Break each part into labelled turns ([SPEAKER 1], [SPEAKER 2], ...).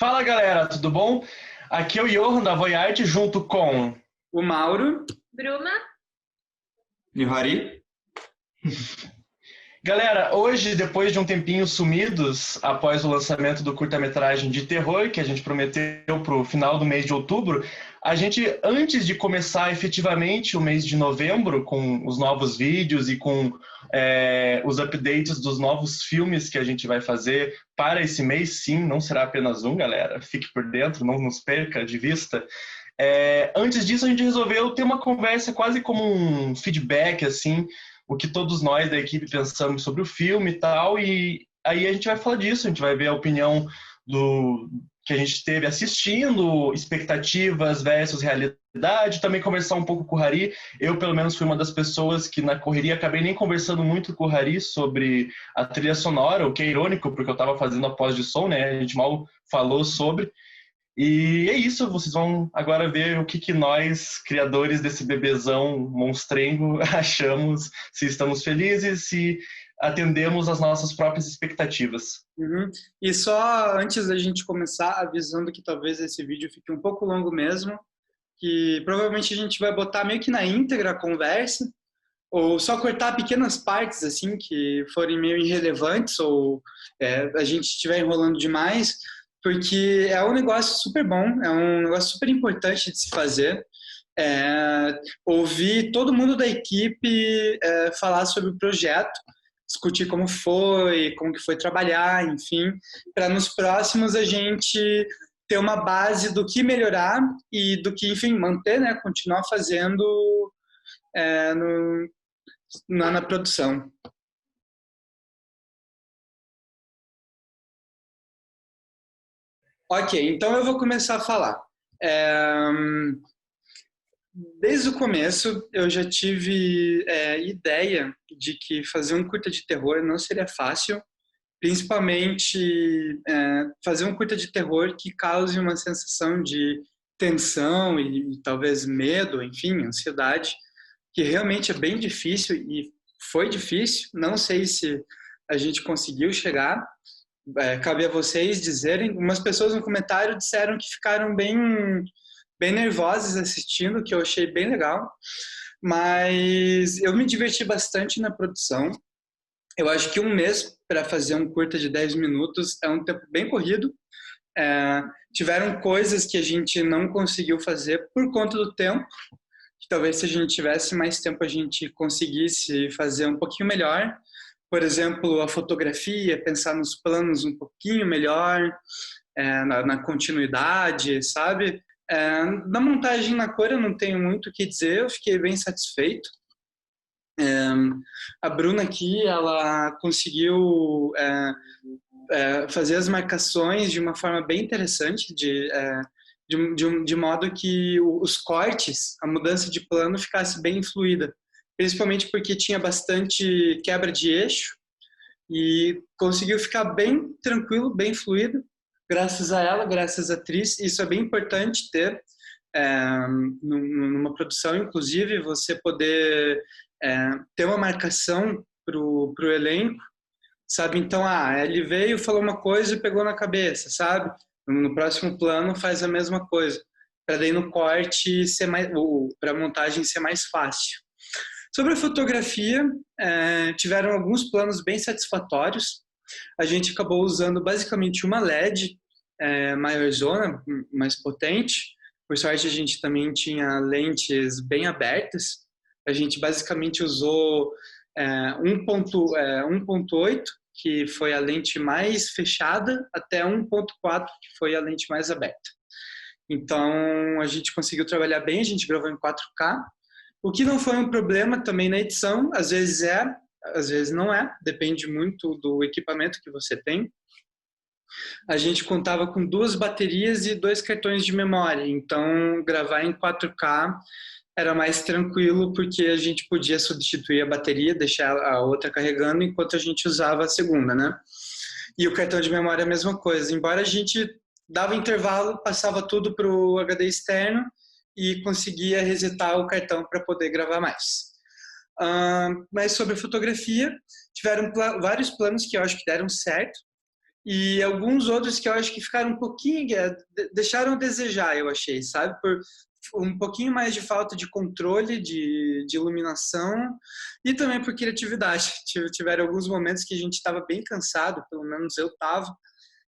[SPEAKER 1] Fala galera, tudo bom? Aqui é o Johan da Voyart junto com
[SPEAKER 2] O Mauro.
[SPEAKER 3] Bruna,
[SPEAKER 4] E o Hari?
[SPEAKER 1] Galera, hoje, depois de um tempinho sumidos, após o lançamento do curta-metragem de terror, que a gente prometeu para o final do mês de outubro, a gente, antes de começar efetivamente o mês de novembro, com os novos vídeos e com os updates dos novos filmes que a gente vai fazer para esse mês, sim, não será apenas um, galera, fique por dentro, não nos perca de vista. Antes disso, a gente resolveu ter uma conversa quase como um feedback, assim, o que todos nós da equipe pensamos sobre o filme e tal, e aí a gente vai falar disso, a gente vai ver a opinião do que a gente teve assistindo, expectativas versus realidade, também conversar um pouco com o Hari. Eu, pelo menos, fui uma das pessoas que na correria acabei nem conversando muito com o Hari sobre a trilha sonora, o que é irônico, porque eu estava fazendo a pós de som, né, a gente mal falou sobre. E é isso, vocês vão agora ver o que nós, criadores desse bebezão monstrengo, achamos, se estamos felizes, se atendemos às nossas próprias expectativas.
[SPEAKER 2] Uhum. E só antes da gente começar, avisando que talvez esse vídeo fique um pouco longo mesmo, que provavelmente a gente vai botar meio que na íntegra a conversa, ou só cortar pequenas partes, assim, que forem meio irrelevantes, ou a gente estiver enrolando demais, porque é um negócio super bom, é um negócio super importante de se fazer. Ouvir todo mundo da equipe falar sobre o projeto, discutir como que foi trabalhar, enfim, para nos próximos a gente ter uma base do que melhorar e do que, enfim, manter, né, continuar fazendo na produção. Ok, então eu vou começar a falar. Desde o começo, eu já tive ideia de que fazer um curta de terror não seria fácil, principalmente fazer um curta de terror que cause uma sensação de tensão e talvez medo, enfim, ansiedade, que realmente é bem difícil e foi difícil. Não sei se a gente conseguiu chegar. Cabe a vocês dizerem. Umas pessoas no comentário disseram que ficaram bem nervosas assistindo, que eu achei bem legal. Mas eu me diverti bastante na produção. Eu acho que um mês para fazer um curta de 10 minutos é um tempo bem corrido. Tiveram coisas que a gente não conseguiu fazer por conta do tempo, que talvez se a gente tivesse mais tempo a gente conseguisse fazer um pouquinho melhor. Por exemplo, a fotografia, pensar nos planos um pouquinho melhor, na continuidade, sabe? Na montagem na cor eu não tenho muito o que dizer, eu fiquei bem satisfeito. A Bruna aqui, ela conseguiu fazer as marcações de uma forma bem interessante, de modo que os cortes, a mudança de plano ficasse bem fluida, principalmente porque tinha bastante quebra de eixo e conseguiu ficar bem tranquilo, bem fluido, graças a ela, graças à atriz. Isso é bem importante ter numa produção, inclusive, você poder ter uma marcação pro elenco, sabe? Então, ele veio, falou uma coisa e pegou na cabeça, sabe? No próximo plano faz a mesma coisa, para daí no corte ser mais, para a montagem ser mais fácil. Sobre a fotografia, tiveram alguns planos bem satisfatórios. A gente acabou usando basicamente uma LED maiorzona, mais potente. Por sorte, a gente também tinha lentes bem abertas. A gente basicamente usou 1.8, que foi a lente mais fechada, até 1.4, que foi a lente mais aberta. Então, a gente conseguiu trabalhar bem, a gente gravou em 4K. O que não foi um problema também na edição, às vezes às vezes não é, depende muito do equipamento que você tem. A gente contava com 2 baterias e 2 cartões de memória, então gravar em 4K era mais tranquilo porque a gente podia substituir a bateria, deixar a outra carregando enquanto a gente usava a segunda, né? E o cartão de memória é a mesma coisa, embora a gente dava intervalo, passava tudo para o HD externo e conseguia resetar o cartão para poder gravar mais. Mas sobre a fotografia, tiveram vários planos que eu acho que deram certo. e alguns outros que eu acho que ficaram um pouquinho, deixaram a desejar, eu achei, sabe? Por um pouquinho mais de falta de controle, de iluminação e também por criatividade. Tiveram alguns momentos que a gente estava bem cansado, pelo menos eu estava,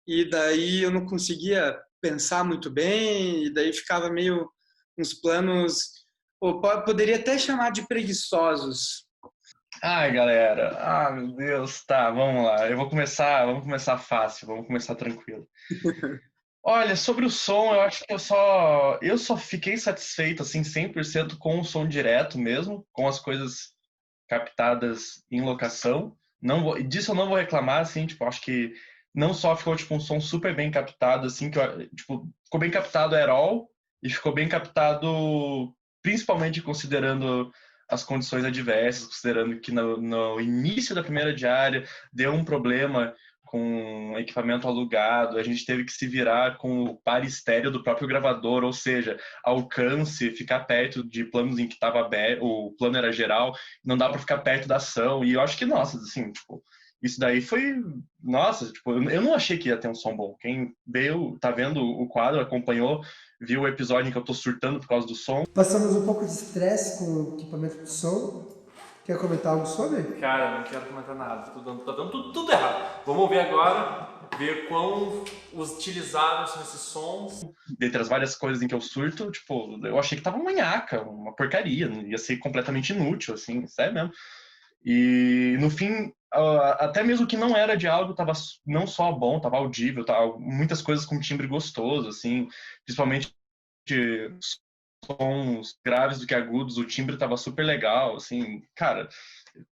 [SPEAKER 2] e daí eu não conseguia pensar muito bem, e daí ficava meio uns planos, poderia até chamar de preguiçosos.
[SPEAKER 1] Ai, galera. Ah, meu Deus. Tá, vamos lá. Vamos começar fácil, vamos começar tranquilo. Olha, sobre o som, eu acho que eu só fiquei satisfeito, assim, 100% com o som direto mesmo, com as coisas captadas em locação. Disso eu não vou reclamar, assim, tipo, acho que não só ficou, tipo, um som super bem captado, assim, tipo, ficou bem captado at all, e ficou bem captado, principalmente considerando as condições adversas, considerando que no início da primeira diária deu um problema com equipamento alugado, a gente teve que se virar com o par estéreo do próprio gravador, ou seja, alcance, ficar perto de planos em que estava aberto, o plano era geral, não dá para ficar perto da ação, e eu acho que, nossa, assim, tipo, isso daí foi, nossa, tipo, eu não achei que ia ter um som bom. Quem veio, tá vendo o quadro, acompanhou, viu o episódio em que eu tô surtando por causa do som.
[SPEAKER 3] Passamos um pouco de estresse com o equipamento de som. Quer comentar algo sobre?
[SPEAKER 5] Cara, não quero comentar nada, tá dando tudo errado. Vamos ouvir agora, ver quão utilizáveis são esses sons.
[SPEAKER 1] Dentre as várias coisas em que eu surto, tipo, eu achei que tava uma nhaca, uma porcaria, ia ser completamente inútil, assim, sério mesmo. E no fim, até mesmo que não era diálogo, tava não só bom, tava audível, tava muitas coisas com timbre gostoso, assim, principalmente de sons graves do que agudos, o timbre tava super legal, assim, cara,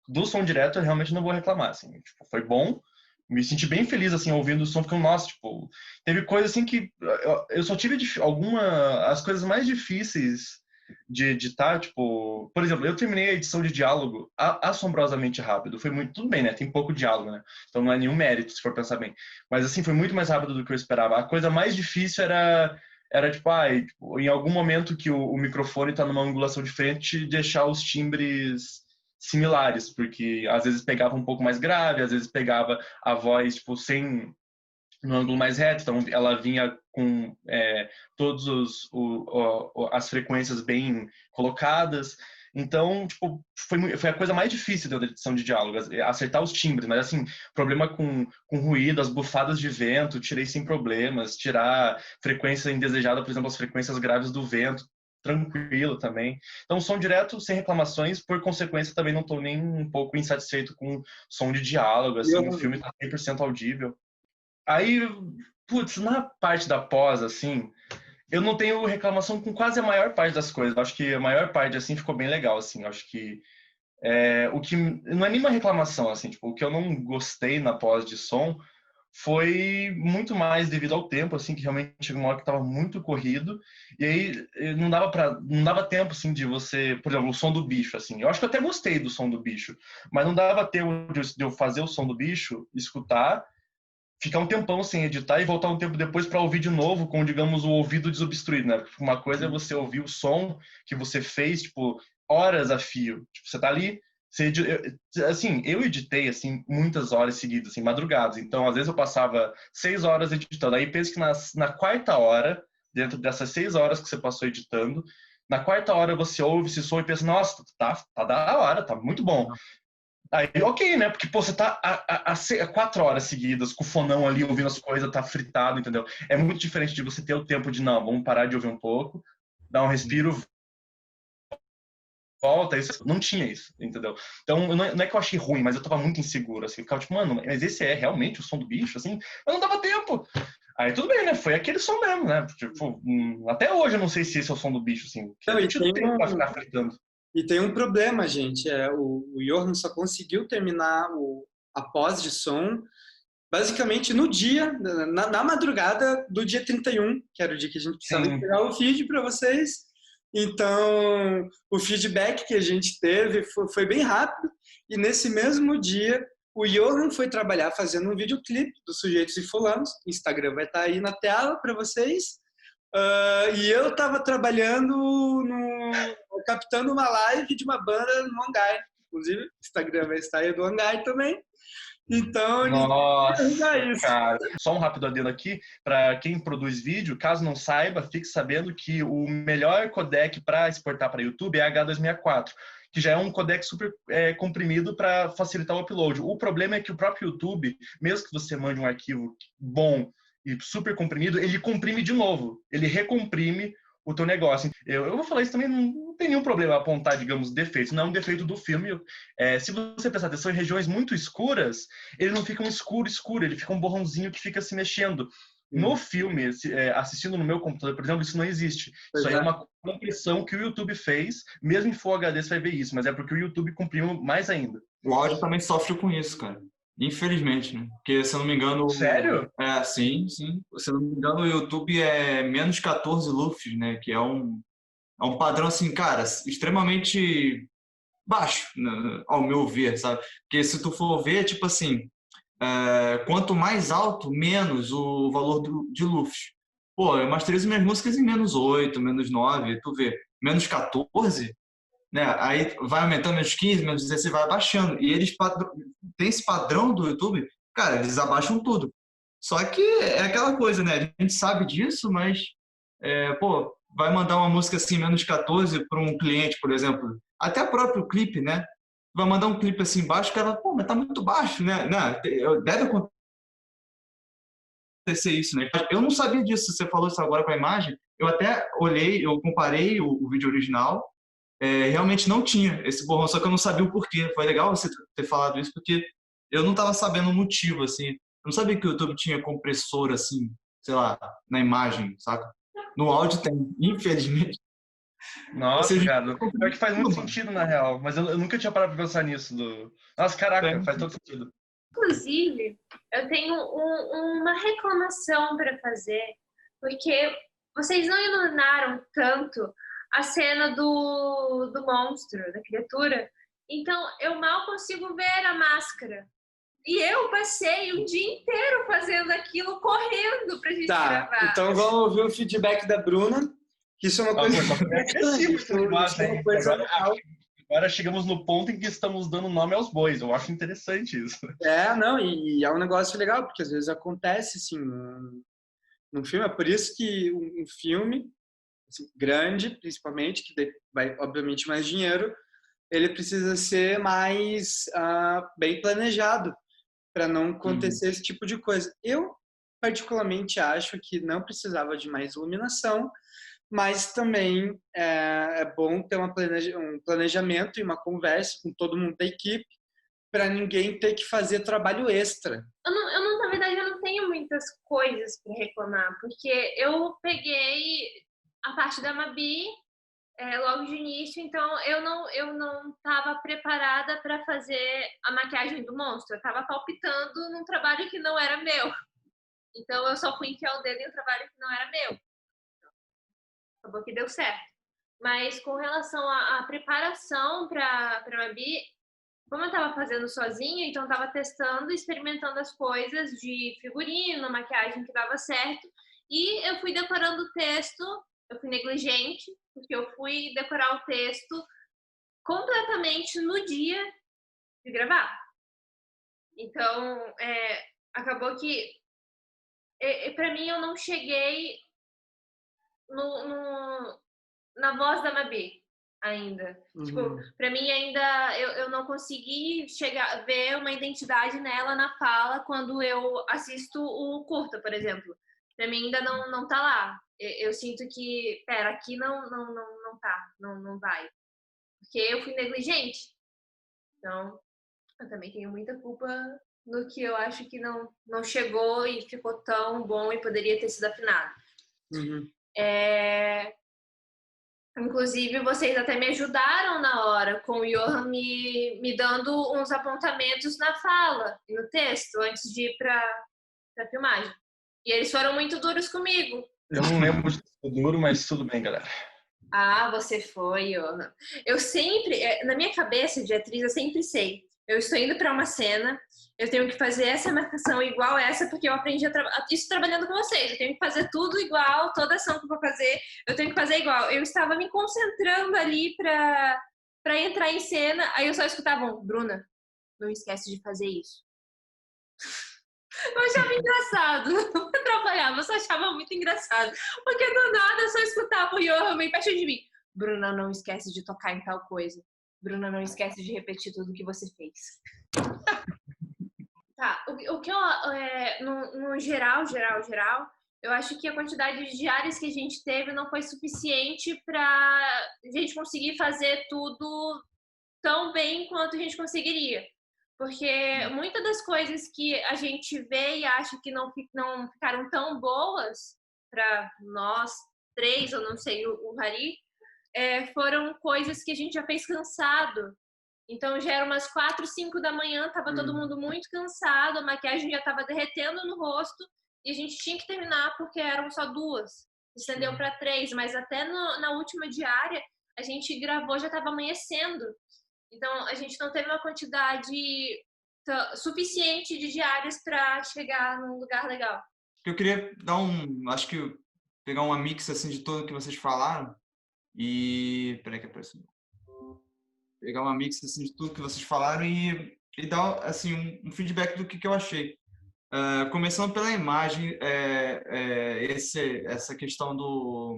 [SPEAKER 1] do som direto eu realmente não vou reclamar, assim, tipo, foi bom, me senti bem feliz, assim, ouvindo o som, ficando, nossa, tipo, teve coisa, assim, que eu só tive as coisas mais difíceis de editar, tipo, por exemplo, eu terminei a edição de diálogo assombrosamente rápido, foi muito, tudo bem, né, tem pouco diálogo, né, então não é nenhum mérito, se for pensar bem, mas, assim, foi muito mais rápido do que eu esperava, a coisa mais difícil era tipo, tipo, em algum momento que o microfone está numa angulação diferente, deixar os timbres similares, porque às vezes pegava um pouco mais grave, às vezes pegava a voz, tipo, sem no ângulo mais reto, então ela vinha com todas as frequências bem colocadas. Então, tipo, foi a coisa mais difícil da edição de diálogo, acertar os timbres, mas assim, problema com ruído, as bufadas de vento, tirei sem problemas, tirar frequência indesejada, por exemplo, as frequências graves do vento, tranquilo também. Então, som direto, sem reclamações, por consequência, também não estou nem um pouco insatisfeito com som de diálogo, assim, o filme está 100% audível. Aí, putz, na parte da pós, assim, eu não tenho reclamação com quase a maior parte das coisas. Eu acho que a maior parte, assim, ficou bem legal, assim. Eu acho que o que não é nenhuma reclamação, assim, tipo, o que eu não gostei na pós de som foi muito mais devido ao tempo, assim, que realmente chegou uma hora que estava muito corrido, e aí não dava tempo, assim, de você, por exemplo, o som do bicho, assim, eu acho que eu até gostei do som do bicho, mas não dava tempo de eu fazer o som do bicho, escutar, ficar um tempão sem editar e voltar um tempo depois para ouvir de novo com, digamos, o ouvido desobstruído, né? Porque uma coisa é você ouvir o som que você fez, tipo, horas a fio. Tipo, você tá ali, assim, eu editei, assim, muitas horas seguidas, assim, madrugadas. Então, às vezes eu passava 6 horas editando. Aí penso que na quarta hora, dentro dessas 6 horas que você passou editando, na quarta hora você ouve esse som e pensa, nossa, tá da hora, tá muito bom. Aí, ok, né? Porque, pô, você tá há 4 horas seguidas com o fonão ali, ouvindo as coisas, tá fritado, entendeu? É muito diferente de você ter o tempo de, não, vamos parar de ouvir um pouco, dar um respiro, volta, isso. Não tinha isso, entendeu? Então, não é que eu achei ruim, mas eu tava muito inseguro, assim. Eu ficava tipo, mano, mas esse é realmente o som do bicho, assim? Mas não dava tempo. Aí, tudo bem, né? Foi aquele som mesmo, né? Tipo, até hoje eu não sei se esse é o som do bicho, assim.
[SPEAKER 2] Não,
[SPEAKER 1] a gente não tem pra ficar fritando.
[SPEAKER 2] E tem um problema, gente. O Johan só conseguiu terminar a pós de som basicamente no dia, na madrugada do dia 31, que era o dia que a gente precisava entregar o feed para vocês. Então, o feedback que a gente teve foi bem rápido. E nesse mesmo dia, o Johan foi trabalhar fazendo um videoclipe dos Sujeitos e Fulanos. O Instagram vai estar aí na tela para vocês. E eu estava trabalhando captando uma live de uma banda no Hangar. Inclusive, o Instagram vai estar aí do Hangar também. Então, eles
[SPEAKER 1] Nossa,
[SPEAKER 2] usam isso.
[SPEAKER 1] cara. Só um rápido adendo aqui, para quem produz vídeo, caso não saiba, fique sabendo que o melhor codec para exportar para YouTube é H264, que já é um codec super comprimido para facilitar o upload. O problema é que o próprio YouTube, mesmo que você mande um arquivo bom e super comprimido, ele comprime de novo, ele recomprime o teu negócio. Eu vou falar isso também, não tem nenhum problema apontar, digamos, defeitos. Não é um defeito do filme. Se você prestar atenção em regiões muito escuras, ele não fica um escuro, ele fica um borrãozinho que fica se mexendo. No filme, assistindo no meu computador, por exemplo, isso não existe. Isso aí é uma compressão que o YouTube fez, mesmo em Full HD você vai ver isso, mas é porque o YouTube comprimiu mais ainda.
[SPEAKER 4] O áudio também sofre com isso, cara. Infelizmente, né? Porque, se eu não me engano...
[SPEAKER 1] Sério?
[SPEAKER 4] Sim, sim. Se eu não me engano, o YouTube é menos 14 LUFS, né? Que é um padrão, assim, cara, extremamente baixo, né, ao meu ver, sabe? Porque se tu for ver, tipo assim, quanto mais alto, menos o valor de LUFS. Pô, eu masterizo minhas músicas em -8, -9, tu vê, -14, né? Aí vai aumentando -15, -16, vai abaixando. E eles têm esse padrão do YouTube, cara, eles abaixam tudo. Só que é aquela coisa, né? A gente sabe disso, mas, pô, vai mandar uma música assim, -14 para um cliente, por exemplo. Até o próprio clipe, né? Vai mandar um clipe assim baixo, o cara, pô, mas tá muito baixo, né? Não, deve acontecer isso, né? Eu não sabia disso, você falou isso agora com a imagem. Eu até olhei, eu comparei o vídeo original, realmente não tinha esse borrão, só que eu não sabia o porquê. Foi legal você ter falado isso, porque eu não estava sabendo o motivo, assim. Eu não sabia que o YouTube tinha compressor, assim, sei lá, na imagem, saca? No áudio tem, infelizmente. Ou
[SPEAKER 1] Nossa,
[SPEAKER 4] seja,
[SPEAKER 1] cara, pior que faz muito sentido na real, mas eu nunca tinha parado pra pensar nisso. Nossa, caraca, faz todo sentido.
[SPEAKER 6] Inclusive, eu tenho uma reclamação para fazer, porque vocês não iluminaram tanto a cena do monstro, da criatura, então eu mal consigo ver a máscara. E eu passei um dia inteiro fazendo aquilo, correndo pra gente gravar.
[SPEAKER 2] Então vamos ouvir o feedback da Bruna, que isso é uma coisa...
[SPEAKER 1] Agora chegamos no ponto em que estamos dando nome aos bois. Eu acho interessante isso.
[SPEAKER 2] Não, e é um negócio legal, porque às vezes acontece, assim, num filme. É por isso que um filme, assim, grande, principalmente, que vai, obviamente, mais dinheiro, ele precisa ser mais bem planejado, para não acontecer esse tipo de coisa. Eu, particularmente, acho que não precisava de mais iluminação, mas também é bom ter um planejamento e uma conversa com todo mundo da equipe, para ninguém ter que fazer trabalho extra.
[SPEAKER 6] Na verdade, eu não tenho muitas coisas para reclamar, porque eu peguei a parte da Mabi logo de início, então eu não estava preparada para fazer a maquiagem do monstro. Eu estava palpitando num trabalho que não era meu. Então eu só fui enfiar o dedo em um trabalho que não era meu. Acabou que deu certo. Mas com relação à preparação para a Mabi, como eu estava fazendo sozinha, então eu estava testando, experimentando as coisas de figurino, maquiagem que dava certo, e eu fui decorando o texto. Eu fui negligente, porque eu fui decorar o texto completamente no dia de gravar. Então, acabou que, para mim, eu não cheguei na voz da Mabi ainda. Tipo, para mim ainda eu não consegui ver uma identidade nela na fala quando eu assisto o curta, por exemplo. Para mim ainda não tá lá. Eu sinto que, aqui não tá, não vai. Porque eu fui negligente. Então, eu também tenho muita culpa no que eu acho que não chegou e ficou tão bom e poderia ter sido afinado. Inclusive, vocês até me ajudaram na hora, com o Johan me dando uns apontamentos na fala e no texto, antes de ir para a filmagem. E eles foram muito duros comigo.
[SPEAKER 1] Eu não lembro de ser duro, mas tudo bem, galera.
[SPEAKER 6] Ah, você foi, Johan. Eu sempre, na minha cabeça de atriz, eu sempre sei. Eu estou indo para uma cena, eu tenho que fazer essa marcação igual essa, porque eu aprendi isso trabalhando com vocês. Eu tenho que fazer tudo igual, toda ação que eu vou fazer, eu tenho que fazer igual. Eu estava me concentrando ali para entrar em cena, aí eu só escutava Bruna, não esquece de fazer isso. Eu achava engraçado. Não atrapalhava, eu só achava muito engraçado. Porque do nada eu só escutava o Johan bem perto de mim. Bruna, não esquece de tocar em tal coisa. Bruna, não esquece de repetir tudo que você fez. Tá, o que eu, no geral, eu acho que a quantidade de diárias que a gente teve não foi suficiente para a gente conseguir fazer tudo tão bem quanto a gente conseguiria. Porque muitas das coisas que a gente vê e acha que não ficaram tão boas para nós três, ou não sei, o Hari, foram coisas que a gente já fez cansado. Então já era umas 4, 5 da manhã, tava todo mundo muito cansado, a maquiagem já tava derretendo no rosto e a gente tinha que terminar porque eram só 2. Estendeu para 3, mas até na última diária a gente gravou, já tava amanhecendo. Então a gente não teve uma quantidade suficiente de diárias para chegar num lugar legal.
[SPEAKER 4] Eu queria dar acho que pegar uma mix assim de tudo que vocês falaram e peraí que apareceu. Pegar uma mix assim, de tudo que vocês falaram e dar assim, um feedback do que eu achei. Começando pela imagem, essa questão do...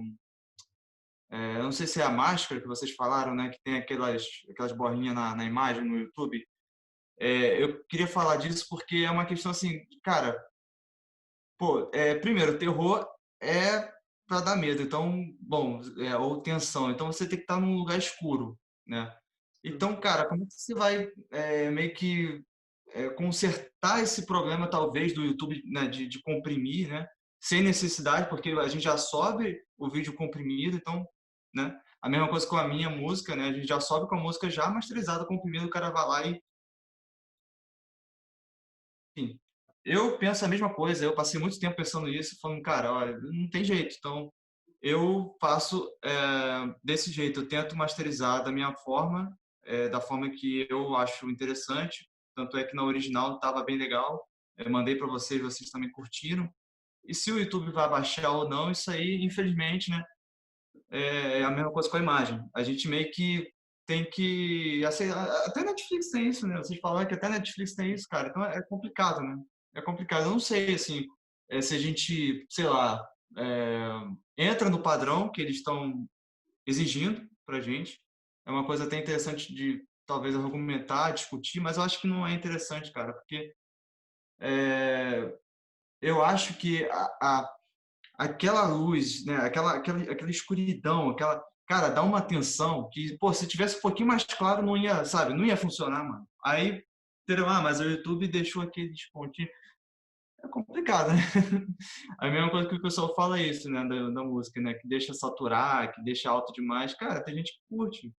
[SPEAKER 4] eu não sei se é a máscara que vocês falaram, né, que tem aquelas borrinhas na imagem no YouTube. Eu queria falar disso porque é uma questão assim, cara, pô, primeiro, terror é para dar medo, então, bom, ou tensão, então você tem que estar num lugar escuro, né? Então, cara, como é que você vai meio que consertar esse problema, talvez, do YouTube, né, de comprimir, né? Sem necessidade, porque a gente já sobe o vídeo comprimido, então, né? A mesma coisa com a minha música, né? A gente já sobe com a música já masterizada, comprimida, o cara vai lá e... Enfim, eu penso a mesma coisa, eu passei muito tempo pensando nisso, falando, cara, olha, não tem jeito, então eu faço desse jeito, eu tento masterizar da minha forma, da forma que eu acho interessante, tanto é que na original estava bem legal, eu mandei para vocês, vocês também curtiram, e se o YouTube vai baixar ou não, isso aí, infelizmente, né, é a mesma coisa com a imagem, a gente meio que tem que, assim, até Netflix tem isso, né, vocês falaram que até Netflix tem isso, cara, então é complicado, né, é complicado, eu não sei, assim, se a gente, sei lá, entra no padrão que eles estão exigindo para a gente. É uma coisa até interessante de talvez argumentar, discutir, mas eu acho que não é interessante, cara, porque eu acho que aquela luz, né, aquela escuridão, cara, dá uma tensão que, pô, se tivesse um pouquinho mais claro, não ia, sabe, não ia funcionar, mano. Aí, entendeu? Mas o YouTube deixou aqueles pontinhos. É complicado, né? A mesma coisa que o pessoal fala isso, né, da música, né, que deixa saturar, que deixa alto demais. Cara, tem gente que curte.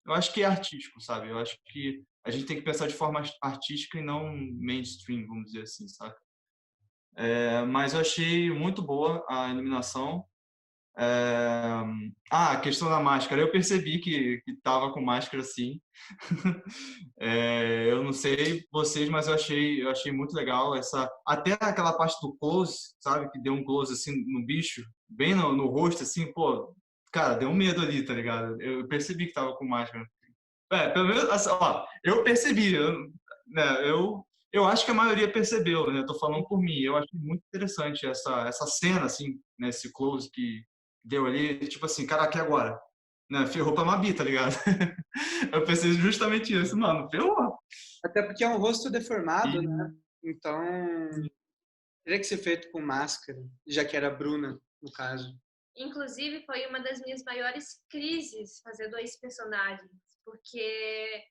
[SPEAKER 4] Eu acho que é artístico, sabe? Eu acho que a gente tem que pensar de forma artística e não mainstream, vamos dizer assim, sabe? Mas eu achei muito boa a iluminação. A questão da máscara. Eu percebi que tava com máscara, sim. Eu não sei vocês, mas eu achei muito legal até aquela parte do close, sabe, que deu um close assim no bicho, bem no rosto, assim, pô, cara, deu um medo ali, tá ligado? Eu percebi que tava com máscara. Pelo menos, assim, ó, eu percebi, né, eu acho que a maioria percebeu, né? Tô falando por mim. Eu achei muito interessante essa cena, assim, né? Esse close que deu ali, tipo assim, caraca, e agora? Né? Ferrou pra Mabi, tá ligado? Eu pensei justamente isso, mano, ferrou.
[SPEAKER 2] Até porque é um rosto deformado,
[SPEAKER 4] E,
[SPEAKER 2] né? Então, teria que ser feito com máscara, já que era a Bruna, no caso.
[SPEAKER 6] Inclusive, foi uma das minhas maiores crises fazer 2 personagens, porque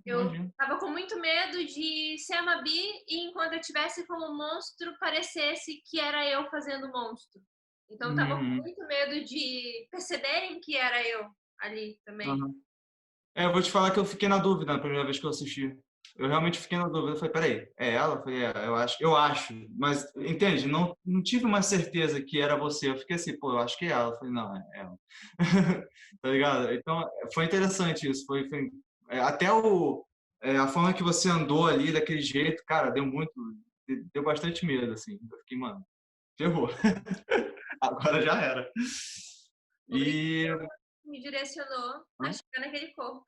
[SPEAKER 6] eu
[SPEAKER 4] imagino.
[SPEAKER 6] tava com muito medo de ser a Mabi e enquanto eu tivesse como monstro, parecesse que era eu fazendo o monstro. Então, eu tava com muito medo de perceberem que era eu ali também.
[SPEAKER 4] Uhum. Eu vou te falar que eu fiquei na dúvida na primeira vez que eu assisti. Eu realmente fiquei na dúvida. Eu falei, peraí, é ela? Eu falei, eu acho. Mas, entende? Não tive uma certeza que era você. Eu fiquei assim, pô, eu acho que é ela. Eu falei, não, é ela. Tá ligado? Então, foi interessante isso. Até a forma que você andou ali, daquele jeito, cara, deu bastante medo, assim. Eu fiquei, mano, ferrou. Agora já era. E,
[SPEAKER 6] Me direcionou a chegar naquele corpo.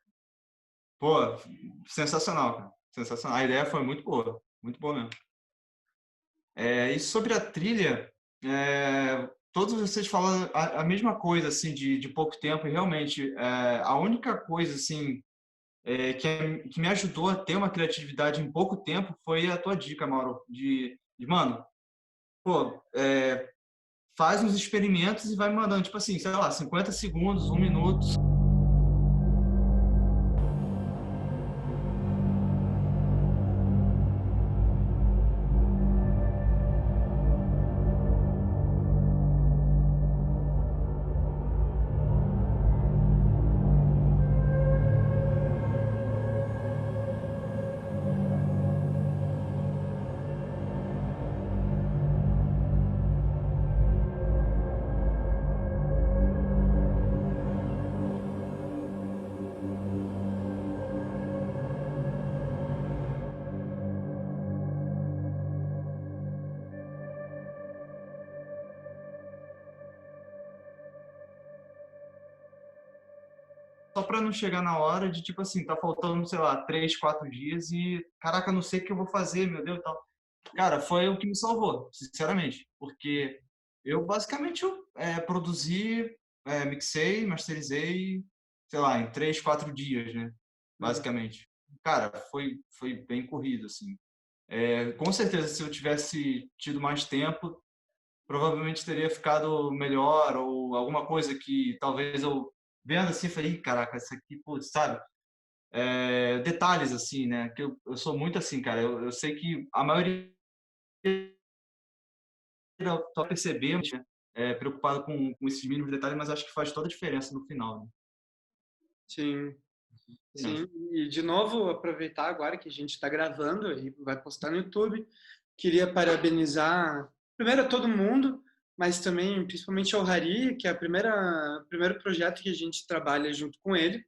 [SPEAKER 4] pô, sensacional, cara. Sensacional. A ideia foi muito boa. muito boa mesmo. E sobre a trilha, todos vocês falam a mesma coisa, assim, de pouco tempo, e realmente, a única coisa, assim, que me ajudou a ter uma criatividade em pouco tempo foi a tua dica, Mauro, mano, pô, faz uns experimentos e vai me mandando, tipo assim, sei lá, 50 segundos, 1 minuto. Só para não chegar na hora de, tipo assim, tá faltando, sei lá, 3, 4 dias e, caraca, não sei o que eu vou fazer, meu Deus, e tal. Cara, foi o que me salvou, sinceramente, porque eu basicamente produzi, mixei, masterizei, sei lá, em 3, 4 dias, né? Basicamente. Cara, foi bem corrido, assim. Com certeza, se eu tivesse tido mais tempo, provavelmente teria ficado melhor ou alguma coisa que talvez eu vendo assim, falei, "Ih, caraca, isso aqui, putz, sabe? Detalhes assim, né? Que eu sou muito assim, cara. Eu sei que a maioria só percebemos, né? Preocupado com esses mínimos detalhes, mas acho que faz toda a diferença no final, né?
[SPEAKER 2] Sim,
[SPEAKER 4] Sim.
[SPEAKER 2] sim. E de novo, aproveitar agora que a gente está gravando e vai postar no YouTube, queria parabenizar primeiro a todo mundo, mas também principalmente ao Hari, que é o primeiro projeto que a gente trabalha junto com ele.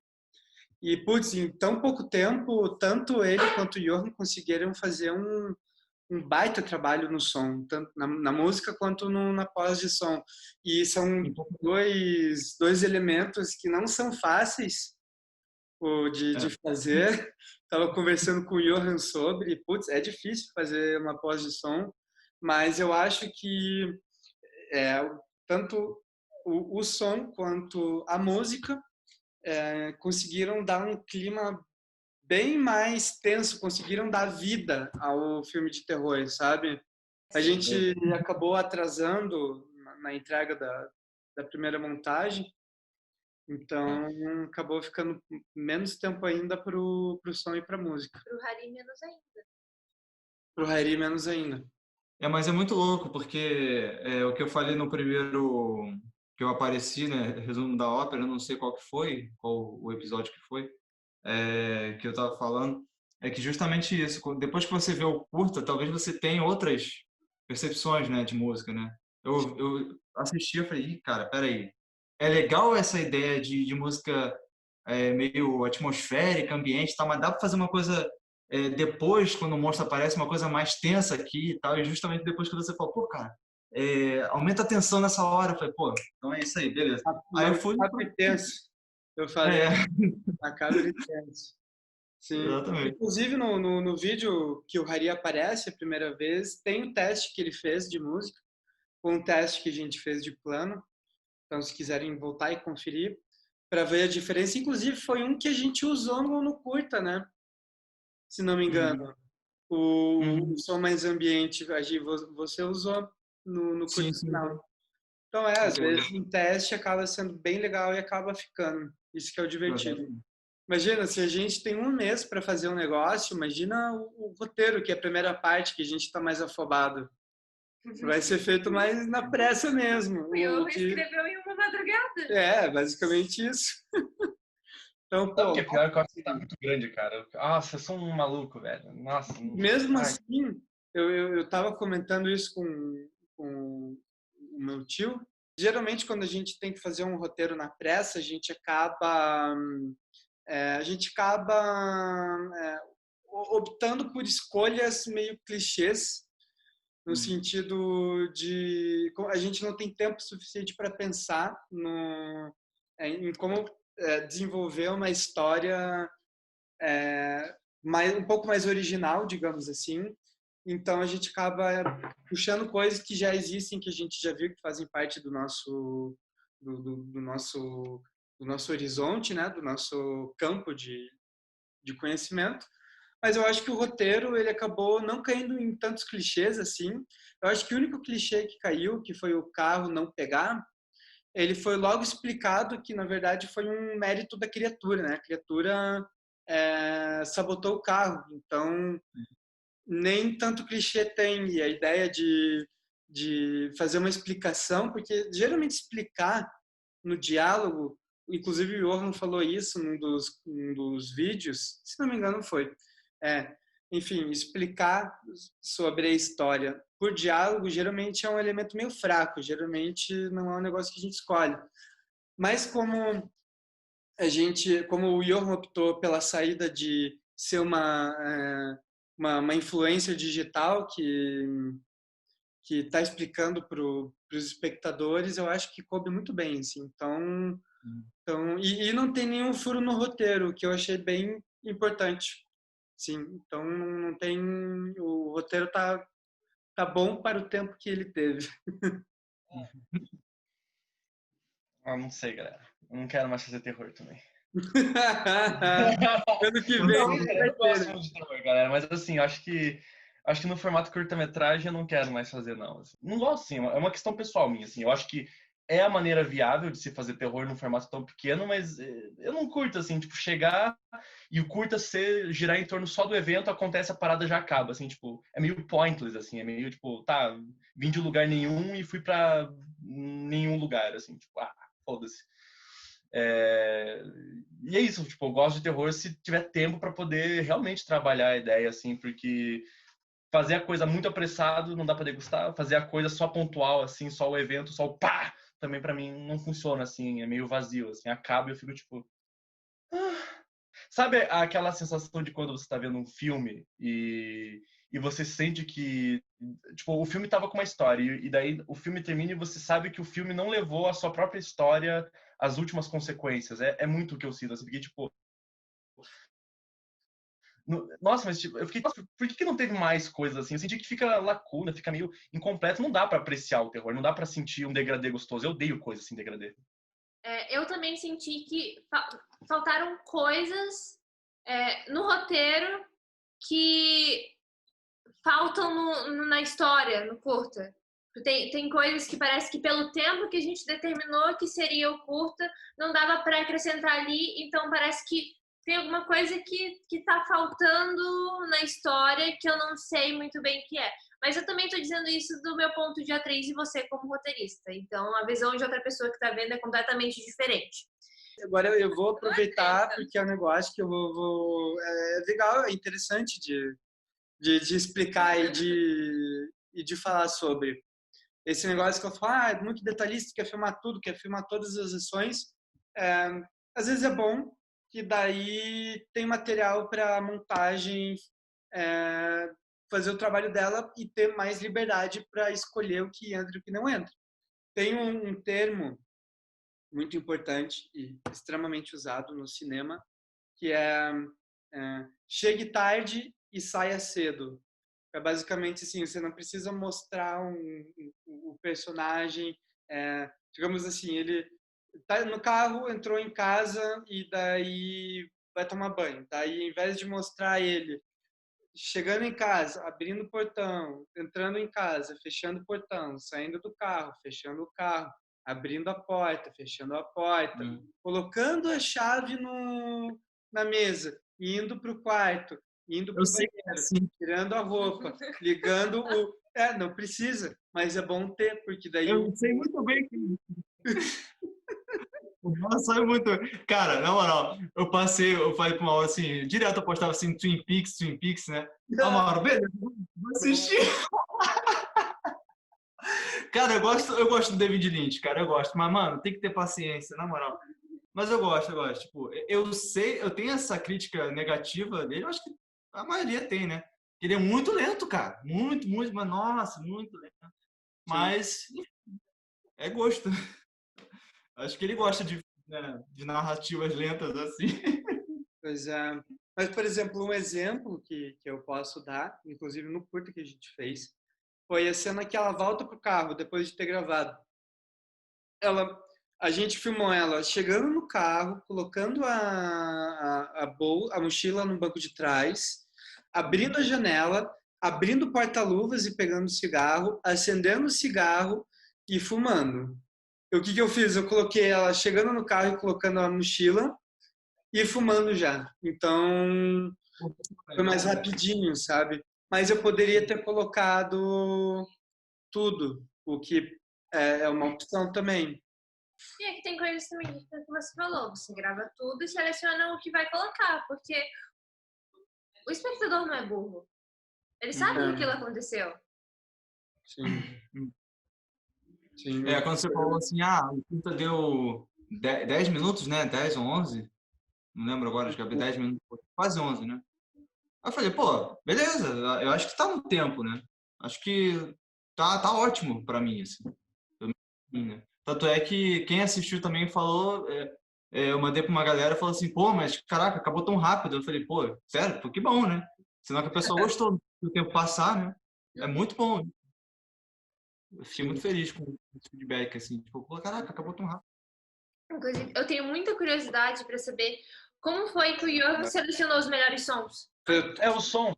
[SPEAKER 2] E, putz, em tão pouco tempo, tanto ele quanto o Johan conseguiram fazer um baita trabalho no som, tanto na música quanto na pós de som. E são dois elementos que não são fáceis de fazer. Estava conversando com o Johan sobre, e, putz, é difícil fazer uma pós de som, mas eu acho que tanto o som quanto a música conseguiram dar um clima bem mais tenso, conseguiram dar vida ao filme de terror, sabe? A gente acabou atrasando na entrega da primeira montagem, então acabou ficando menos tempo ainda pro som e pra música.
[SPEAKER 6] Pro Hari menos ainda.
[SPEAKER 2] Pro Hari menos ainda.
[SPEAKER 4] Mas é muito louco, porque o que eu falei no primeiro que eu apareci, né, resumo da ópera, eu não sei qual o episódio que foi, que eu tava falando, é que justamente isso, depois que você vê o curta, talvez você tenha outras percepções, né, de música, né? Eu assisti e falei, "Ih, cara, peraí, é legal essa ideia de música meio atmosférica, ambiente, tá, mas dá para fazer uma coisa depois, quando o monstro aparece, uma coisa mais tensa aqui e tal, e justamente depois que você falou, pô, cara, aumenta a tensão nessa hora, eu falei, pô, então é isso aí, beleza. Aí eu fui...
[SPEAKER 2] tenso. Eu falei, acaba de tenso. Sim.
[SPEAKER 4] Exatamente.
[SPEAKER 2] Inclusive, no vídeo que o Hari aparece a primeira vez, tem um teste que ele fez de música, um teste que a gente fez de plano. Então, se quiserem voltar e conferir, para ver a diferença. Inclusive, foi um que a gente usou no curta, né? Se não me engano. O som mais ambiente, você usou no curta
[SPEAKER 4] Sim.
[SPEAKER 2] final. Então, às vezes, um teste acaba sendo bem legal e acaba ficando. Isso que é o divertido. Imagina, se a gente tem 1 mês para fazer um negócio, imagina o roteiro, que é a primeira parte, que a gente está mais afobado. Vai ser feito mais na pressa mesmo.
[SPEAKER 6] O Johan escreveu em uma madrugada.
[SPEAKER 2] Basicamente isso. Então,
[SPEAKER 1] Sabe o que é pior? Que eu acho que tá muito grande, cara. Nossa, eu sou um maluco, velho. Nossa.
[SPEAKER 2] Mesmo assim, eu estava comentando isso com o meu tio. Geralmente, quando a gente tem que fazer um roteiro na pressa, a gente acaba optando por escolhas meio clichês, no sentido de a gente não tem tempo suficiente para pensar em como desenvolver uma história um pouco mais original, digamos assim. Então a gente acaba puxando coisas que já existem, que a gente já viu que fazem parte do nosso do nosso horizonte, né? Do nosso campo de conhecimento. Mas eu acho que o roteiro ele acabou não caindo em tantos clichês assim. Eu acho que o único clichê que caiu, que foi o carro não pegar, ele foi logo explicado que na verdade foi um mérito da criatura, né? A criatura sabotou o carro, então nem tanto clichê tem. E a ideia de fazer uma explicação, porque geralmente explicar no diálogo, inclusive o Johan falou isso num dos vídeos, se não me engano foi, enfim, explicar sobre a história por diálogo geralmente é um elemento meio fraco, geralmente não é um negócio que a gente escolhe. Mas como como o Johan optou pela saída de ser uma influencer digital que está explicando para os espectadores, eu acho que coube muito bem, assim. E não tem nenhum furo no roteiro, que eu achei bem importante. Sim, então não tem, o roteiro tá bom para o tempo que ele teve.
[SPEAKER 1] Não sei, galera. Eu não quero mais fazer terror também.
[SPEAKER 2] Ano que
[SPEAKER 1] Não,
[SPEAKER 2] vem.
[SPEAKER 1] eu gosto muito de terror, galera, mas assim, acho que no formato curta-metragem eu não quero mais fazer, não. Assim. Não gosto, assim, é uma questão pessoal minha, assim. Eu acho que é a maneira viável de se fazer terror num formato tão pequeno, mas eu não curto, assim, tipo, chegar e o curta girar em torno só do evento, acontece, a parada já acaba, assim, tipo, é meio pointless, assim, é meio, tipo, tá, vim de lugar nenhum e fui pra nenhum lugar, assim, tipo, foda-se. E é isso, tipo, eu gosto de terror se tiver tempo para poder realmente trabalhar a ideia, assim, porque fazer a coisa muito apressado não dá para degustar, fazer a coisa só pontual, assim, só o evento, só o pá, também para mim não funciona, assim, é meio vazio, assim, acaba e eu fico tipo... Sabe aquela sensação de quando você está vendo um filme e você sente que, tipo, o filme tava com uma história e daí o filme termina e você sabe que o filme não levou a sua própria história às últimas consequências. É muito o que eu sinto, assim, porque, tipo... Nossa, mas tipo, eu fiquei, nossa, por que não teve mais coisas assim? Eu senti que fica lacuna, fica meio incompleto. Não dá para apreciar o terror, não dá para sentir um degradê gostoso. Eu odeio coisa assim, degradê.
[SPEAKER 6] Eu também senti que faltaram coisas no roteiro que faltam na história, no curta. Tem coisas que parece que pelo tempo que a gente determinou que seria o curta, não dava para acrescentar ali, então parece que tem alguma coisa que tá faltando na história que eu não sei muito bem o que é. Mas eu também estou dizendo isso do meu ponto de atriz e você como roteirista. Então, a visão de outra pessoa que está vendo é completamente diferente.
[SPEAKER 2] Agora eu vou aproveitar, porque é um negócio que eu vou é legal, é interessante de explicar e de falar sobre. Esse negócio que eu falo, é muito detalhista, quer filmar tudo, quer filmar todas as ações. Às vezes é bom, que daí tem material para montagem fazer o trabalho dela e ter mais liberdade para escolher o que entra e o que não entra. Tem um termo muito importante e extremamente usado no cinema, que é chegue tarde e saia cedo. É basicamente assim, você não precisa mostrar o personagem, digamos assim, ele tá no carro, entrou em casa e daí vai tomar banho. Daí, em vez de mostrar ele chegando em casa, abrindo o portão, entrando em casa, fechando o portão, saindo do carro, fechando o carro, abrindo a porta, fechando a porta, colocando a chave na mesa, indo para o quarto, indo para o banheiro, tirando a roupa, ligando o... não precisa, mas é bom ter, porque daí...
[SPEAKER 4] Eu sei muito bem que... Nossa, é muito... Cara, na moral, eu falei pra uma hora assim, direto eu postava assim, Twin Peaks, né? Ah, Mauro, beleza, vou assistir. Cara, eu gosto do David Lynch, cara, eu gosto. Mas, mano, tem que ter paciência, na moral. Mas eu gosto. Tipo, eu sei, eu tenho essa crítica negativa dele, eu acho que a maioria tem, né? Ele é muito lento, cara. Muito, mas nossa, muito lento. Mas, é gosto. Acho que ele gosta de narrativas lentas assim.
[SPEAKER 2] Pois é. Mas, por exemplo, um exemplo que eu posso dar, inclusive no curta que a gente fez, foi a cena que ela volta pro carro depois de ter gravado. A gente filmou ela chegando no carro, colocando a mochila no banco de trás, abrindo a janela, abrindo o porta-luvas e pegando o cigarro, acendendo o cigarro e fumando. O que eu fiz? Eu coloquei ela chegando no carro e colocando a mochila e fumando já. Então, foi mais rapidinho, sabe? Mas eu poderia ter colocado tudo, o que é uma opção também.
[SPEAKER 6] E aqui tem coisas também que você falou, você grava tudo e seleciona o que vai colocar, porque o espectador não é burro. Ele sabe que aquilo aconteceu.
[SPEAKER 2] Sim. Sim.
[SPEAKER 4] Quando você falou assim, o curta deu 10 minutos, né? 10 ou 11. Não lembro agora, acho que 10 minutos, quase 11, né? Aí eu falei, pô, beleza, eu acho que tá no tempo, né? Acho que tá ótimo pra mim, assim. Né? Tanto é que quem assistiu também falou, eu mandei pra uma galera e falou assim, pô, mas caraca, acabou tão rápido. Eu falei, pô, sério? Pô, que bom, né? Sinal que a pessoa gostou do tempo passar, né? É muito bom. Eu fiquei muito feliz com o feedback, assim, tipo, pô, caraca, acabou tão rápido.
[SPEAKER 6] Inclusive, eu tenho muita curiosidade para saber como foi que o Johan selecionou os melhores sons.
[SPEAKER 1] É o som.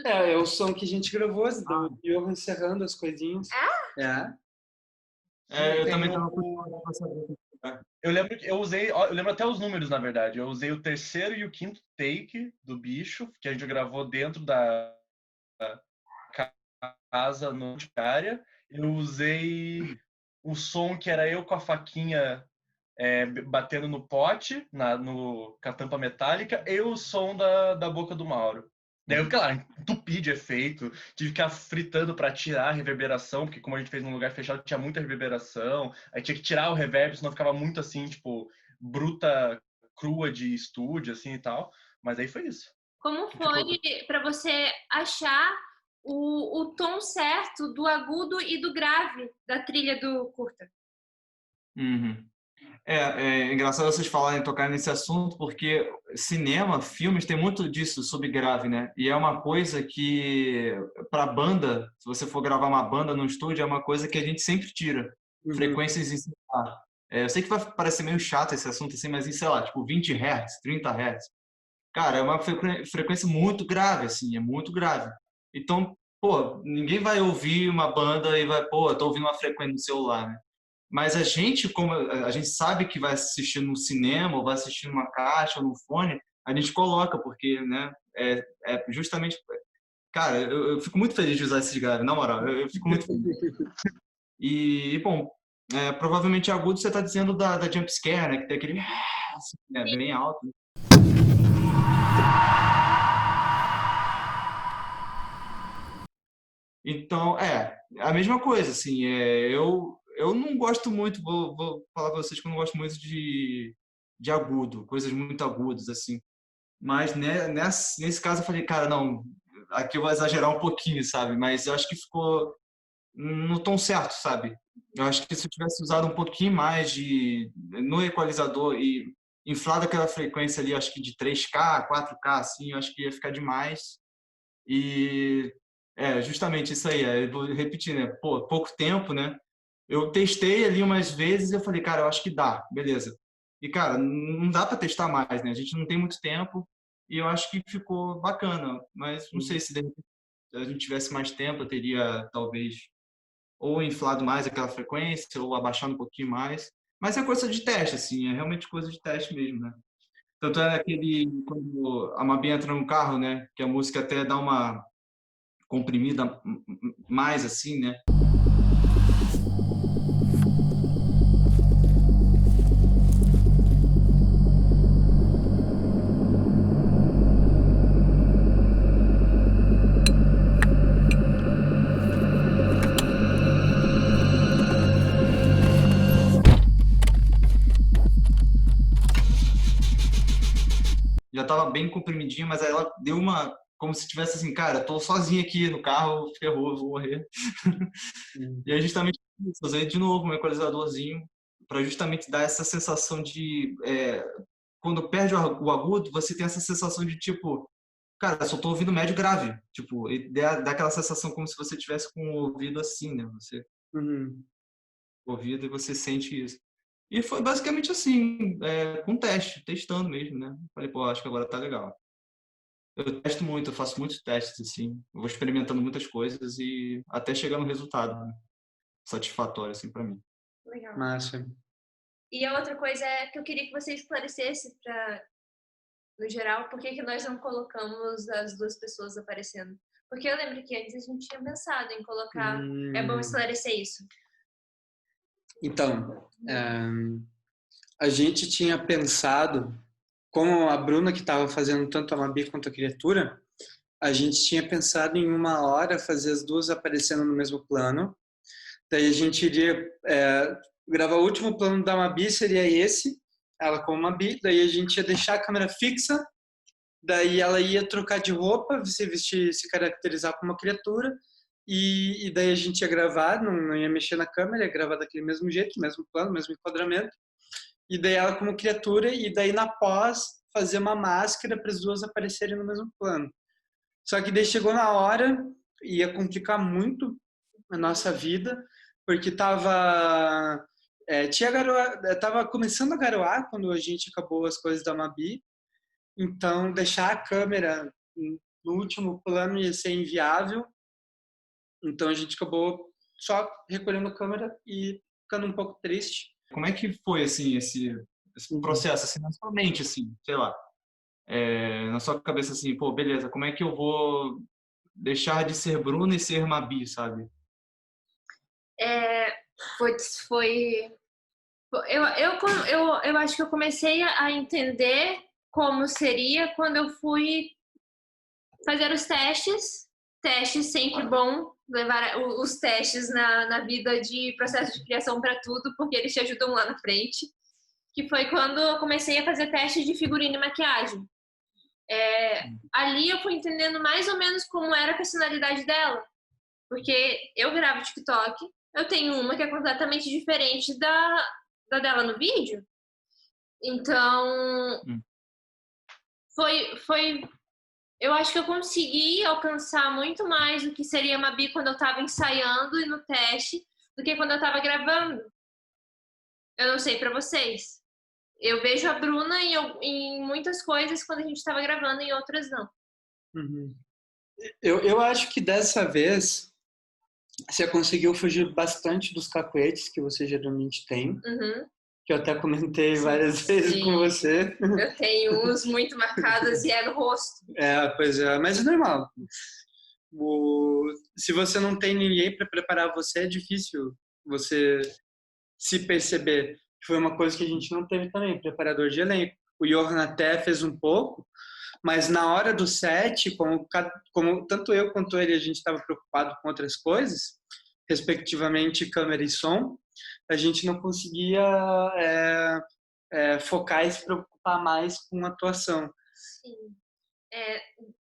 [SPEAKER 2] É o som que a gente gravou, do Johan encerrando as coisinhas.
[SPEAKER 4] Eu também tava curioso pra saber.
[SPEAKER 1] Eu lembro até os números, na verdade. Eu usei o terceiro e o quinto take do bicho, que a gente gravou dentro da casa no área. Eu usei o som que era eu com a faquinha batendo no pote, com a tampa metálica, e o som da boca do Mauro. Daí eu, claro, entupi de efeito, tive que ficar fritando para tirar a reverberação, porque como a gente fez num lugar fechado, tinha muita reverberação, aí tinha que tirar o reverb, senão ficava muito assim, tipo, bruta, crua de estúdio, assim e tal. Mas aí foi isso.
[SPEAKER 6] Como foi para você achar o tom certo do agudo e do grave da trilha do curta?
[SPEAKER 4] É engraçado vocês falarem, tocar nesse assunto, porque cinema, filmes, tem muito disso, subgrave, né? E é uma coisa que, para banda, se você for gravar uma banda no estúdio, é uma coisa que a gente sempre tira. Frequências em singular. Eu sei que vai parecer meio chato esse assunto, assim, mas em, sei lá, tipo 20 Hz, 30 Hz. Cara, é uma frequência muito grave, assim, é muito grave. Então, pô, ninguém vai ouvir uma banda e vai, pô, eu tô ouvindo uma frequência no celular, né? Mas a gente, como a gente sabe que vai assistir no cinema, ou vai assistir numa caixa, ou no fone, a gente coloca, porque, né, justamente... Cara, eu fico muito feliz de usar esses graves, na moral, eu fico muito feliz. E bom, provavelmente agudo você tá dizendo da jump scare, né, que tem aquele... assim, bem alto. Então, a mesma coisa, assim, eu não gosto muito, vou falar para vocês que eu não gosto muito de agudo, coisas muito agudas, assim. Mas nesse caso eu falei, cara, não, aqui eu vou exagerar um pouquinho, sabe? Mas eu acho que ficou no tom certo, sabe? Eu acho que se eu tivesse usado um pouquinho mais no equalizador e inflado aquela frequência ali, acho que de 3K, 4K, assim, eu acho que ia ficar demais. E justamente isso aí, eu vou repetir, né? Pô, pouco tempo, né? Eu testei ali umas vezes e eu falei, cara, eu acho que dá, beleza. E, cara, não dá para testar mais, né? A gente não tem muito tempo e eu acho que ficou bacana. Mas não sei se de repente a gente tivesse mais tempo, eu teria talvez ou inflado mais aquela frequência ou abaixado um pouquinho mais. Mas é coisa de teste, assim, é realmente coisa de teste mesmo, né? Tanto é aquele, quando a Mabi entra no carro, né? Que a música até dá uma comprimida mais, assim, né? Já estava bem comprimidinha, mas aí ela deu uma, como se tivesse assim, cara, tô sozinha aqui no carro, ferrou, vou morrer. E aí justamente usei de novo um equalizadorzinho para justamente dar essa sensação de quando perde o agudo, você tem essa sensação de tipo, cara, só tô ouvindo médio grave. Tipo, e dá aquela sensação como se você tivesse com o ouvido assim, né? Você
[SPEAKER 2] Uhum.
[SPEAKER 4] ouvido e você sente isso. E foi basicamente assim, com teste, testando mesmo, né? Falei, pô, acho que agora tá legal. Eu testo muito, eu faço muitos testes, assim. Eu vou experimentando muitas coisas e até chegar no resultado, né? Satisfatório, assim, pra mim.
[SPEAKER 6] Legal.
[SPEAKER 2] Massa.
[SPEAKER 6] E a outra coisa é que eu queria que você esclarecesse para, no geral, por que que nós não colocamos as duas pessoas aparecendo. Porque eu lembro que antes a gente tinha pensado em colocar. É bom esclarecer isso.
[SPEAKER 2] Então, a gente tinha pensado, como a Bruna que estava fazendo tanto a Mabi quanto a criatura, a gente tinha pensado em uma hora fazer as duas aparecendo no mesmo plano. Daí a gente iria gravar o último plano da Mabi, seria esse, ela como Mabi. Daí a gente ia deixar a câmera fixa, daí ela ia trocar de roupa, se vestir, se caracterizar como uma criatura, e daí a gente ia gravar, não ia mexer na câmera, ia gravar daquele mesmo jeito, mesmo plano, mesmo enquadramento. E daí ela como criatura, e daí na pós fazer uma máscara para as duas aparecerem no mesmo plano. Só que daí chegou na hora, ia complicar muito a nossa vida, porque tava começando a garoar quando a gente acabou as coisas da Mabi, então deixar a câmera no último plano ia ser inviável, então a gente acabou só recolhendo a câmera e ficando um pouco triste.
[SPEAKER 4] Como é que foi, assim, esse processo, assim, na sua mente, assim, sei lá, na sua cabeça, assim, pô, beleza, como é que eu vou deixar de ser Bruna e ser Mabi, sabe?
[SPEAKER 6] Eu acho que eu comecei a entender como seria quando eu fui fazer os testes. Testes sempre bom, levar os testes na vida de processo de criação para tudo, porque eles te ajudam lá na frente. Que foi quando eu comecei a fazer testes de figurino e maquiagem. Ali eu fui entendendo mais ou menos como era a personalidade dela. Porque eu gravo TikTok, eu tenho uma que é completamente diferente da dela no vídeo. Então, eu acho que eu consegui alcançar muito mais o que seria a Mabi quando eu estava ensaiando e no teste do que quando eu estava gravando. Eu não sei pra vocês. Eu vejo a Bruna em muitas coisas quando a gente estava gravando, em outras não.
[SPEAKER 2] Uhum. Eu acho que dessa vez você conseguiu fugir bastante dos cacuetes que você geralmente tem.
[SPEAKER 6] Uhum.
[SPEAKER 2] Que eu até comentei várias vezes com você.
[SPEAKER 6] Eu tenho uns muito marcados e é no rosto.
[SPEAKER 2] Pois é, mas é normal. Se você não tem ninguém para preparar você, é difícil você se perceber. Foi uma coisa que a gente não teve também, preparador de elenco. O Johan até fez um pouco, mas na hora do set, como tanto eu quanto ele, a gente estava preocupado com outras coisas, respectivamente câmera e som, a gente não conseguia focar e se preocupar mais com a atuação.
[SPEAKER 6] Sim.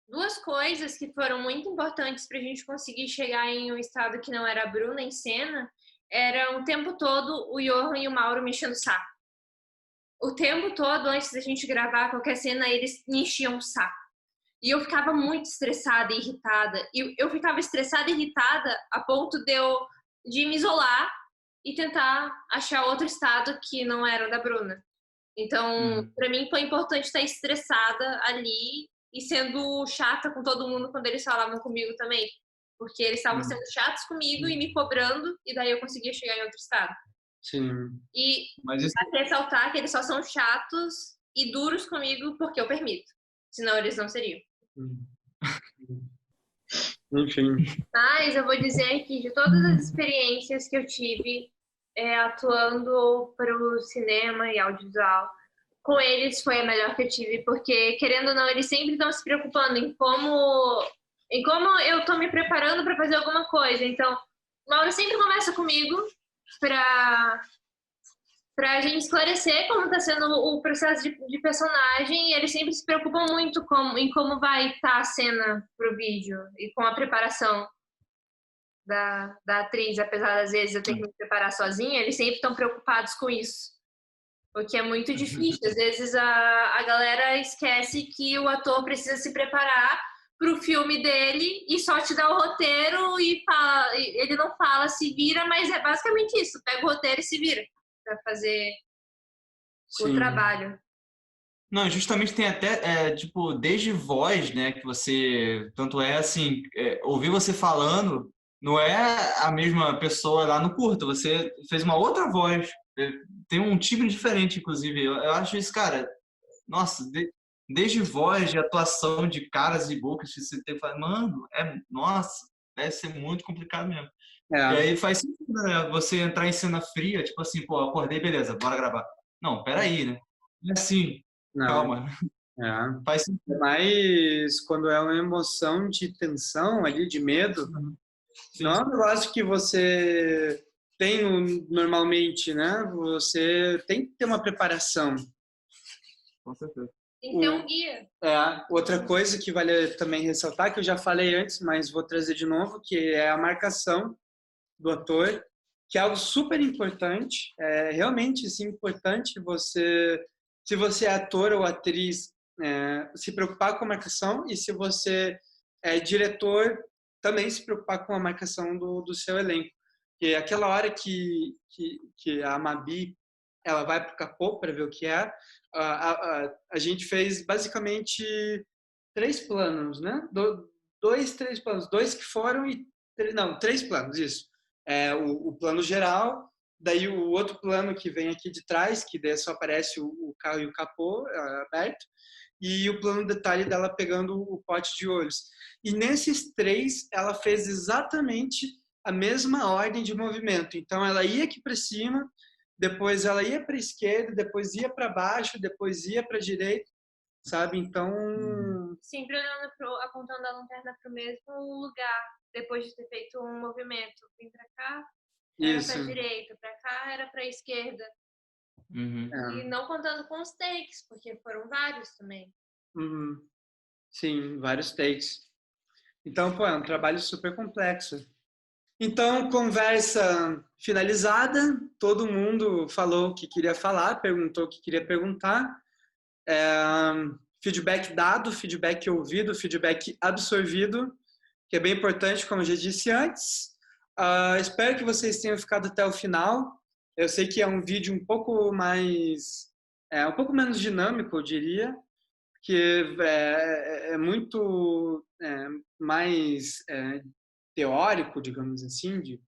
[SPEAKER 6] Duas coisas que foram muito importantes para a gente conseguir chegar em um estado que não era a Bruna em cena, era o tempo todo o Johan e o Mauro me enchendo o saco. O tempo todo, antes da gente gravar qualquer cena, eles me enchiam o saco. E eu ficava muito estressada e irritada. E eu ficava estressada e irritada a ponto de me isolar e tentar achar outro estado que não era o da Bruna. Então, para mim foi importante estar estressada ali e sendo chata com todo mundo quando eles falavam comigo também. Porque eles estavam sendo chatos comigo e me cobrando, e daí eu conseguia chegar em outro estado.
[SPEAKER 2] Sim.
[SPEAKER 6] E ressaltar que eles só são chatos e duros comigo porque eu permito. Senão eles não seriam.
[SPEAKER 2] Enfim.
[SPEAKER 6] Mas eu vou dizer que de todas as experiências que eu tive atuando para o cinema e audiovisual, com eles foi a melhor que eu tive, porque, querendo ou não, eles sempre estão se preocupando em como eu estou me preparando para fazer alguma coisa. Então, o Mauro sempre conversa comigo para a gente esclarecer como está sendo o processo de personagem, e eles sempre se preocupam muito em como vai estar a cena pro vídeo e com a preparação da atriz, apesar das vezes eu ter que me preparar sozinha, eles sempre estão preocupados com isso. porque é muito difícil. Às vezes a galera esquece que o ator precisa se preparar para o filme dele e só te dá o roteiro e fala, ele não fala se vira, mas é basicamente isso, pega o roteiro e se vira para fazer o trabalho.
[SPEAKER 4] Não, justamente tem até, tipo, desde voz, né, que você, tanto é assim, ouvir você falando, não é a mesma pessoa lá no curto, você fez uma outra voz, tem um timbre diferente, inclusive, eu acho isso, cara, nossa, desde voz, de atuação, de caras e bocas, que você tem que falar, mano, nossa, deve ser muito complicado mesmo. E aí faz sentido, né, você entrar em cena fria, tipo assim, pô, acordei, beleza, bora gravar. Não, peraí, né, não é assim.
[SPEAKER 2] Não.
[SPEAKER 4] Calma. Faz sentido.
[SPEAKER 2] Mas quando é uma emoção de tensão ali, de medo,
[SPEAKER 4] Sim.
[SPEAKER 2] não é um negócio que você tem normalmente, né? Você tem que ter uma preparação.
[SPEAKER 4] Com certeza.
[SPEAKER 6] Tem que ter um guia.
[SPEAKER 2] Outra coisa que vale também ressaltar, que eu já falei antes, mas vou trazer de novo, que é a marcação do ator, que é algo super importante. É realmente assim, importante você, se você é ator ou atriz, se preocupar com a marcação, e se você é diretor, também se preocupar com a marcação do seu elenco. Porque aquela hora que a Mabi ela vai para o capô para ver o que é, a gente fez basicamente 3 planos, né? 3 planos. 2 que foram e... Não, 3 planos, isso. O plano geral, daí o outro plano que vem aqui de trás, que daí só aparece o carro e o capô aberto, e o plano detalhe dela pegando o pote de olhos. E nesses 3, ela fez exatamente a mesma ordem de movimento. Então, ela ia aqui para cima, depois ela ia para a esquerda, depois ia para baixo, depois ia para a direita, sabe? Então...
[SPEAKER 6] Sempre olhando apontando a lanterna para o mesmo lugar, depois de ter feito um movimento. Vim para cá, era para a direita, para cá era para a esquerda. E não contando com os takes, porque foram vários também.
[SPEAKER 2] Sim, vários takes. Então, pô, é um trabalho super complexo. Então, conversa finalizada, todo mundo falou o que queria falar, perguntou o que queria perguntar. Feedback dado, feedback ouvido, feedback absorvido, que é bem importante, como eu já disse antes. Espero que vocês tenham ficado até o final. Eu sei que é um vídeo um pouco mais... um pouco menos dinâmico, eu diria, que é muito mais teórico, digamos assim, de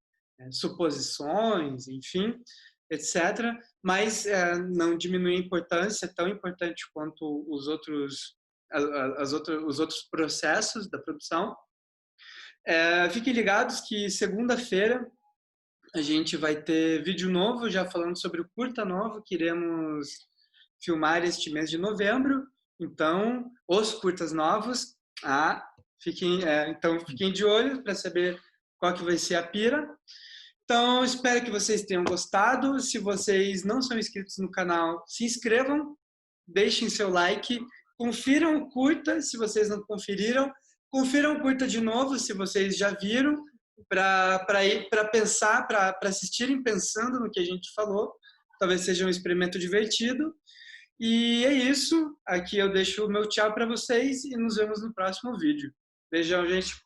[SPEAKER 2] suposições, enfim, etc. Mas não diminui a importância, é tão importante quanto os outros processos da produção. Fiquem ligados que segunda-feira a gente vai ter vídeo novo, já falando sobre o curta novo que iremos filmar este mês de novembro. Então, os curtas novos, fiquem de olho para saber qual que vai ser a pira. Então, espero que vocês tenham gostado. Se vocês não são inscritos no canal, se inscrevam, deixem seu like, confiram o curta, se vocês não conferiram, confiram o curta de novo, se vocês já viram, para pensar, para assistirem pensando no que a gente falou. Talvez seja um experimento divertido. E é isso. Aqui eu deixo o meu tchau para vocês e nos vemos no próximo vídeo. Beijão, gente.